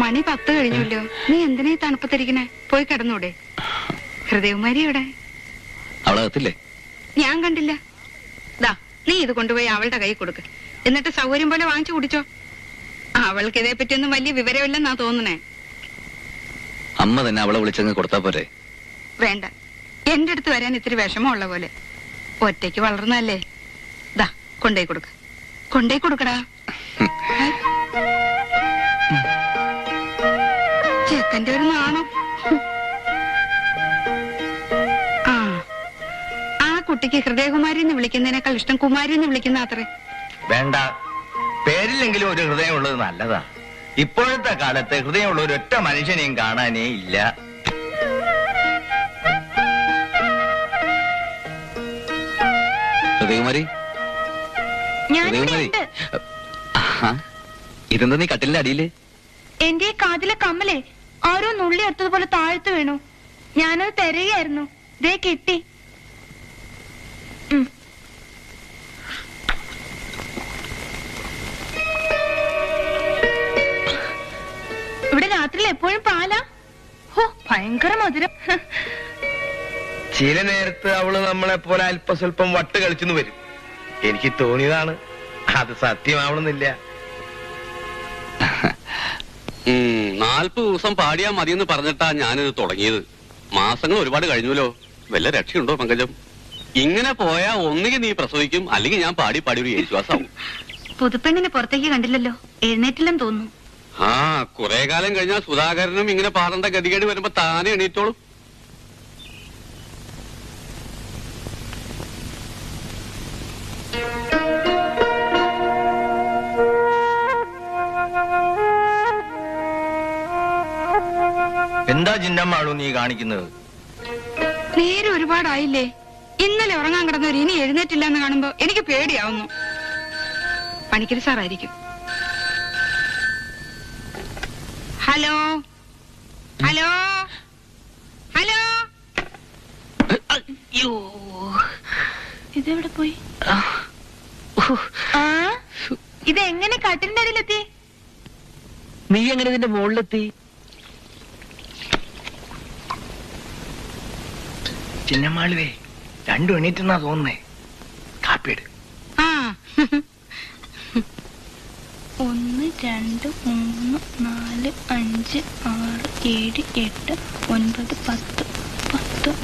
മണി 10 കഴിഞ്ഞല്ലോ. നീ എന്തിനാ ഈ തണുപ്പത്തിരിക്കണേ? പോയി കിടന്നൂടെ? ഹൃദയകുമാരി എവിടെ? അവളകത്തില്ലേ? ഞാൻ കണ്ടില്ല. ദാ നീ ഇത് കൊണ്ടുപോയി അവളുടെ കൈ കൊടുക്ക്. എന്നിട്ട് സൗകര്യം പോലെ വാങ്ങിച്ചു കുടിച്ചോ. അവൾക്ക് ഇതേ പറ്റിയൊന്നും വലിയ വിവരമില്ലെന്നാ തോന്നണേ. അമ്മ തന്നെ അവളെ വിളിച്ചങ്ങ് കൊടുത്താ പോരെ? വേണ്ട, എന്റെ അടുത്ത് വരാൻ ഇത്തിരി വിഷമമുള്ള പോലെ. ഒറ്റയ്ക്ക് വളർന്നല്ലേ. ദാ കൊണ്ടേയി കൊടുക്ക. കൊണ്ടേയി കൊടുക്കടാ. ചെക്കന്റെ ഒരു നാണം. ആ കുട്ടിക്ക് ഹൃദയകുമാരി എന്ന് വിളിക്കുന്നതിനേക്കാൾ ഇഷ്ടം കുമാരി എന്ന് വിളിക്കുന്ന അത്രേ. വേണ്ട, പേരില്ലെങ്കിലും ഒരു ഹൃദയമുള്ളത് നല്ലതാ. ഇപ്പോഴത്തെ കാലത്ത് ഹൃദയമുള്ള ഒരൊറ്റ മനുഷ്യനെയും കാണാനേ ഇല്ല. ഹൃദയകുമാരി, ഇതെന്താ നീ കട്ടിലിന്റെ അടിയില്? എന്റെ കാതിലെ കമ്മലേ ആരോ നുള്ളി എടുത്തതുപോലെ താഴ്ത്തു വീണു. ഞാനത് തിരയായിരുന്നു. ദേ കിട്ടി. ഇവിടെ രാത്രിയിൽ എപ്പോഴും പാലാ? ഹോ, ഭയങ്കര മധുരം. ചില നേരത്ത് അവള് നമ്മളെ പോലെ അല്പസ്വല്പം വട്ട് കളിച്ചെന്ന് വരും. എനിക്ക് തോന്നിയതാണ്, അത് സത്യമാവണമെന്നില്ല. 40 ദിവസം പാടിയാ മതിയെന്ന് പറഞ്ഞിട്ടാ ഞാനിത് തുടങ്ങിയത്. മാസങ്ങൾ ഒരുപാട് കഴിഞ്ഞല്ലോ. വല്ല രക്ഷയുണ്ടോ പങ്കജം? ഇങ്ങനെ പോയാ ഒന്നുകിൽ നീ പ്രസവിക്കും, അല്ലെങ്കിൽ ഞാൻ പാടി പാടി ഒരു യേശുവാസാവും. പുതുപ്പെണ്ണിനെ പുറത്തേക്ക് കണ്ടില്ലല്ലോ. എഴുന്നേറ്റില്ലെന്ന് തോന്നുന്നു. ആ, കുറെ കാലം കഴിഞ്ഞാൽ സുധാകരനും ഇങ്ങനെ പാടേണ്ട ഗതികേട് വരുമ്പോ താനെ എണീറ്റോളും. എന്താ ചിന്നമ്മാളൂ നീ കാണിക്കുന്നത്? നേരെ ഒരുപാടായില്ലേ? ഇന്നലെ ഉറങ്ങാൻ കിടന്നവർ ഇനി എഴുന്നേറ്റില്ല എന്ന് കാണുമ്പോ എനിക്ക് പേടിയാവുന്നു. പണിക്കര് സാറായിരിക്കും. Hello hello hello. അയ്യോ, ഇതെവിടെ പോയി? ഇതെങ്ങനെ കട്ടിലിന്റെ അടിയിലെത്തി? നീ എങ്ങനെ ഇതിന്റെ മുകളിലെത്തി? ചിന്നമ്മാളുവേ, 2 എണീറ്റെന്നാ തോന്നുന്നേ. കാപ്പിട്. 1 2 3 4 5 6 7 8 9 10.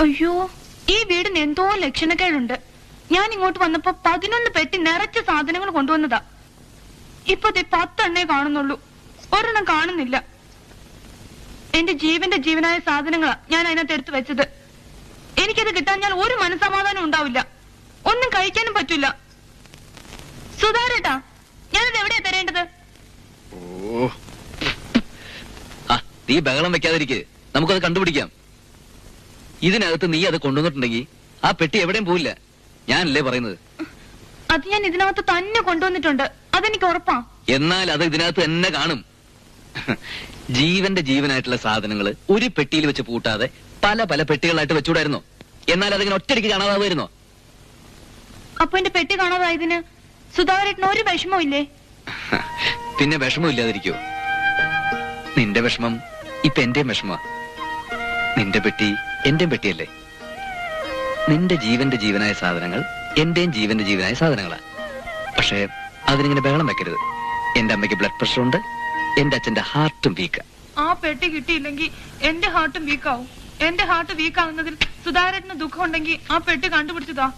അയ്യോ, ഈ വീടിന് എന്തോ ലക്ഷണക്കേടുണ്ട്. ഞാൻ ഇങ്ങോട്ട് വന്നപ്പോ 11 പെട്ടി നിറച്ച സാധനങ്ങൾ കൊണ്ടുവന്നതാ. ഇപ്പൊ 10 എണ്ണേ കാണുന്നുള്ളൂ. ഒരെണ്ണം കാണുന്നില്ല. എന്റെ ജീവന്റെ ജീവനായ സാധനങ്ങളാ ഞാൻ അതിനകത്ത് എടുത്തു വെച്ചത്. എനിക്കത് കിട്ടാൻ ഞാൻ ഒരു മനസ്സമാധാനം ഉണ്ടാവില്ല. ഒന്നും കഴിക്കാനും പറ്റില്ല. സുധാരേട്ടാ, ഞാനത് എവിടെയാ തരേണ്ടത്? നീ ബഹളം വെക്കാതിരിക്കെ, നമുക്കത് കണ്ടുപിടിക്കാം. ഇതിനകത്ത് നീ അത് കൊണ്ടുവന്നിട്ടുണ്ടെങ്കിൽ ആ പെട്ടി എവിടെയും പോവില്ല. ഞാനല്ലേ പറയുന്നത്. അത് ഞാൻ ഇതിനകത്ത് തന്നെ കൊണ്ടുവന്നിട്ടുണ്ട്. അതെനിക്ക് ഉറപ്പാ. എന്നാൽ അത് ഇതിനകത്ത് തന്നെ കാണും. ജീവന്റെ ജീവനായിട്ടുള്ള സാധനങ്ങൾ ഒരു പെട്ടിയിൽ വെച്ച് പൂട്ടാതെ പല പല പെട്ടികളായിട്ട് വെച്ചുകൂടായിരുന്നോ? എന്നാൽ അതിങ്ങനെ ഒറ്റയ്ക്ക് കാണാതാവുമായിരുന്നോ? അപ്പൊ എന്റെ പെട്ടി കാണാതായതിന് സുധാകരേട്ടന് ഒരു വിഷമവും ഇല്ലേ? പിന്നെ വിഷമമില്ലാതിരിക്കോ? നിന്റെ വിഷമം ഇപ്പൊ എന്റെയും വിഷമ. നിന്റെ പെട്ടി എന്റെയും പെട്ടിയല്ലേ? നിന്റെ ജീവന്റെ ജീവനായ സാധനങ്ങൾ എന്റെയും ജീവന്റെ ജീവനായ സാധനങ്ങളാ. പക്ഷെ അതിനിങ്ങനെ ബഹളം വെക്കരുത്. എന്റെ അമ്മയ്ക്ക് ബ്ലഡ് പ്രഷർ ഉണ്ട്. എന്റെ അച്ഛന്റെ ഹാർട്ടും വീക്കാ. ആ പെട്ടി കിട്ടിയില്ലെങ്കിൽ എന്റെ ഹാർട്ടും വീക്കാവും. എന്റെ ഹാർട്ട് വീക്കാവുന്നതിൽ സുധാകരേട്ടന് ദുഃഖം ഉണ്ടെങ്കിൽ ആ പെട്ടി കണ്ടുപിടിച്ചതാ.